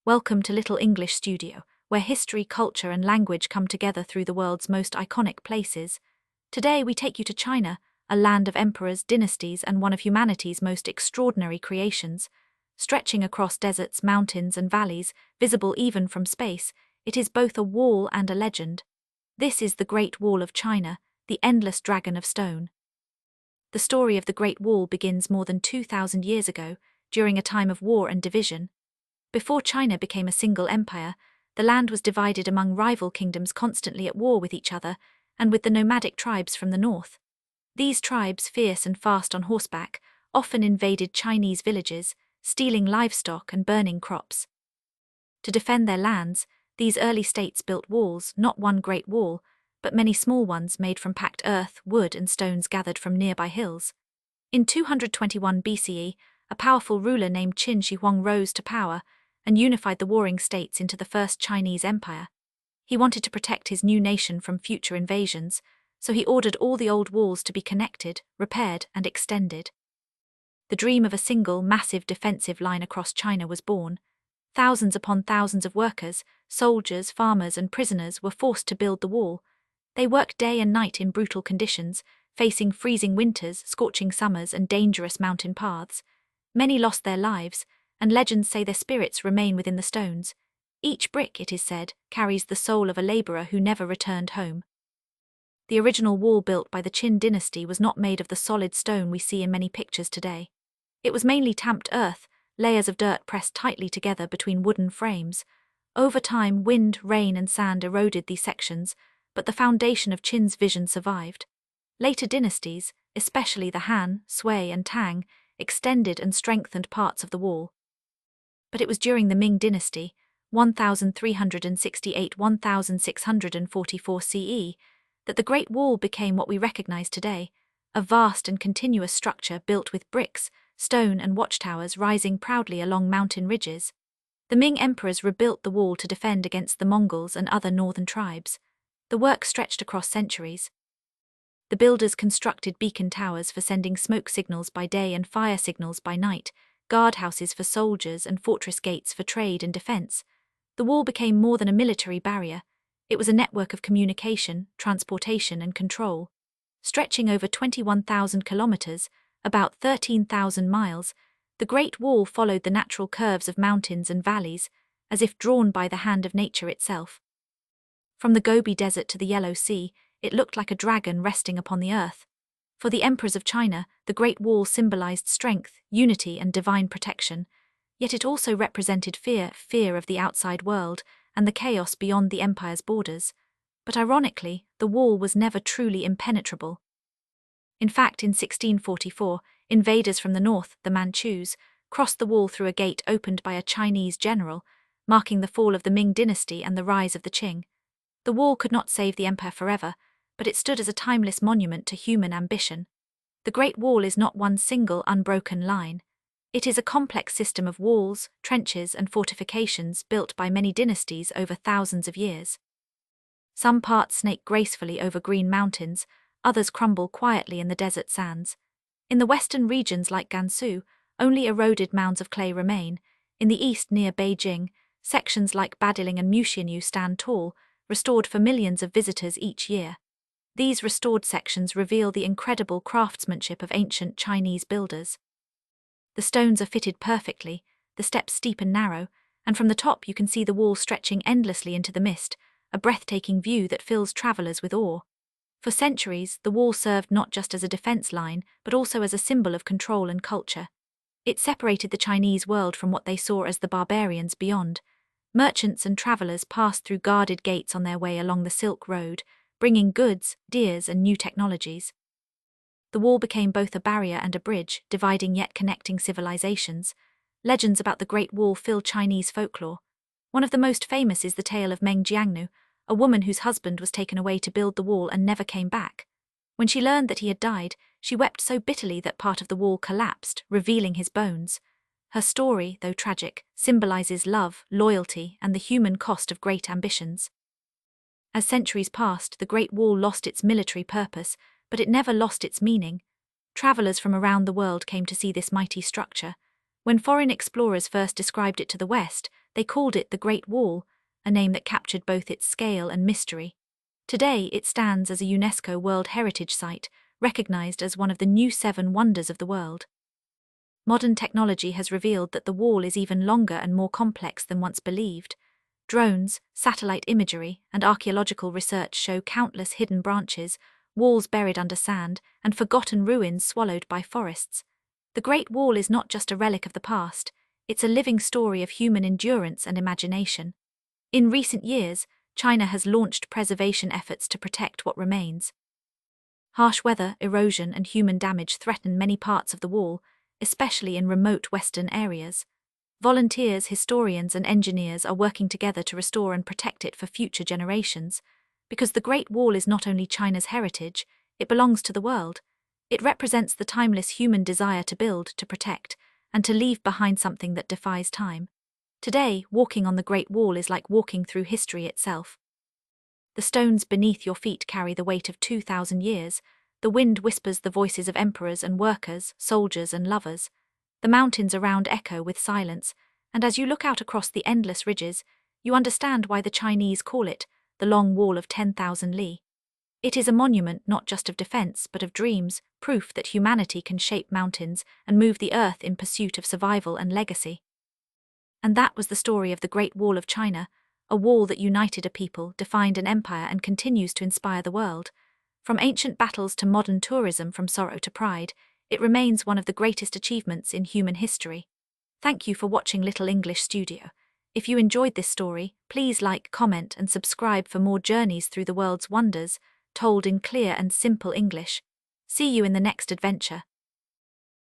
Welcome to Little English Studio, where history, culture, and language come together through the world's most iconic places. Today we take you to China, a land of emperors, dynasties, and one of humanity's most extraordinary creations. Stretching across deserts, mountains, and valleys, visible even from space, it is both a wall and a legend. This is the Great Wall of China, the endless dragon of stone. The story of the Great Wall begins more than 2,000 years ago, during a time of war and division. Before China became a single empire, the land was divided among rival kingdoms constantly at war with each other, and with the nomadic tribes from the north. These tribes, fierce and fast on horseback, often invaded Chinese villages, stealing livestock and burning crops. To defend their lands, these early states built walls, not one great wall, but many small ones made from packed earth, wood, and stones gathered from nearby hills. In 221 BCE, a powerful ruler named Qin Shi Huang rose to power and unified the warring states into the First Chinese Empire. He wanted to protect his new nation from future invasions, so he ordered all the old walls to be connected, repaired, and extended. The dream of a single, massive defensive line across China was born. Thousands upon thousands of workers, soldiers, farmers, and prisoners were forced to build the wall. They worked day and night in brutal conditions, facing freezing winters, scorching summers, and dangerous mountain paths. Many lost their lives, and legends say their spirits remain within the stones. Each brick, it is said, carries the soul of a laborer who never returned home. The original wall built by the Qin dynasty was not made of the solid stone we see in many pictures today. It was mainly tamped earth, layers of dirt pressed tightly together between wooden frames. Over time, wind, rain, and sand eroded these sections, but the foundation of Qin's vision survived. Later dynasties, especially the Han, Sui, and Tang, extended and strengthened parts of the wall. But it was during the Ming dynasty, 1368–1644 CE, that the Great Wall became what we recognize today, a vast and continuous structure built with bricks, stone, and watchtowers rising proudly along mountain ridges. The Ming emperors rebuilt the wall to defend against the Mongols and other northern tribes. The work stretched across centuries. The builders constructed beacon towers for sending smoke signals by day and fire signals by night, guardhouses for soldiers and fortress gates for trade and defense. The wall became more than a military barrier. It was a network of communication, transportation, and control. Stretching over 21,000 kilometers, about 13,000 miles, the Great Wall followed the natural curves of mountains and valleys, as if drawn by the hand of nature itself. From the Gobi Desert to the Yellow Sea, it looked like a dragon resting upon the earth. For the emperors of China, the Great Wall symbolized strength, unity, and divine protection, yet it also represented fear of the outside world and the chaos beyond the empire's borders. But ironically, the wall was never truly impenetrable. In fact, in 1644, invaders from the north, the Manchus, crossed the wall through a gate opened by a Chinese general, marking the fall of the Ming dynasty and the rise of the Qing. The wall could not save the empire forever, but it stood as a timeless monument to human ambition. The Great Wall is not one single unbroken line. It is a complex system of walls, trenches, and fortifications built by many dynasties over thousands of years. Some parts snake gracefully over green mountains, others crumble quietly in the desert sands. In the western regions like Gansu, only eroded mounds of clay remain. In the east near Beijing, sections like Badiling and Muxianyu stand tall, restored for millions of visitors each year. These restored sections reveal the incredible craftsmanship of ancient Chinese builders. The stones are fitted perfectly, the steps steep and narrow, and from the top you can see the wall stretching endlessly into the mist, a breathtaking view that fills travelers with awe. For centuries, the wall served not just as a defense line, but also as a symbol of control and culture. It separated the Chinese world from what they saw as the barbarians beyond. Merchants and travelers passed through guarded gates on their way along the Silk Road, bringing goods, deers, and new technologies. The wall became both a barrier and a bridge, dividing yet connecting civilizations. Legends about the Great Wall fill Chinese folklore. One of the most famous is the tale of Meng Jiangnu, a woman whose husband was taken away to build the wall and never came back. When she learned that he had died, she wept so bitterly that part of the wall collapsed, revealing his bones. Her story, though tragic, symbolizes love, loyalty, and the human cost of great ambitions. As centuries passed, the Great Wall lost its military purpose, but it never lost its meaning. Travelers from around the world came to see this mighty structure. When foreign explorers first described it to the West, they called it the Great Wall, a name that captured both its scale and mystery. Today, it stands as a UNESCO World Heritage Site, recognized as one of the new 7 wonders of the world. Modern technology has revealed that the wall is even longer and more complex than once believed. Drones, satellite imagery, and archaeological research show countless hidden branches, walls buried under sand, and forgotten ruins swallowed by forests. The Great Wall is not just a relic of the past, it's a living story of human endurance and imagination. In recent years, China has launched preservation efforts to protect what remains. Harsh weather, erosion, and human damage threaten many parts of the wall, especially in remote western areas. Volunteers, historians, and engineers are working together to restore and protect it for future generations. Because the Great Wall is not only China's heritage, it belongs to the world. It represents the timeless human desire to build, to protect, and to leave behind something that defies time. Today, walking on the Great Wall is like walking through history itself. The stones beneath your feet carry the weight of 2,000 years. The wind whispers the voices of emperors and workers, soldiers and lovers. The mountains around echo with silence, and as you look out across the endless ridges, you understand why the Chinese call it the Long Wall of 10,000 Li. It is a monument not just of defense but of dreams, proof that humanity can shape mountains and move the earth in pursuit of survival and legacy. And that was the story of the Great Wall of China, a wall that united a people, defined an empire, and continues to inspire the world. From ancient battles to modern tourism, from sorrow to pride, it remains one of the greatest achievements in human history. Thank you for watching Little English Studio. If you enjoyed this story, please like, comment, and subscribe for more journeys through the world's wonders, told in clear and simple English. See you in the next adventure.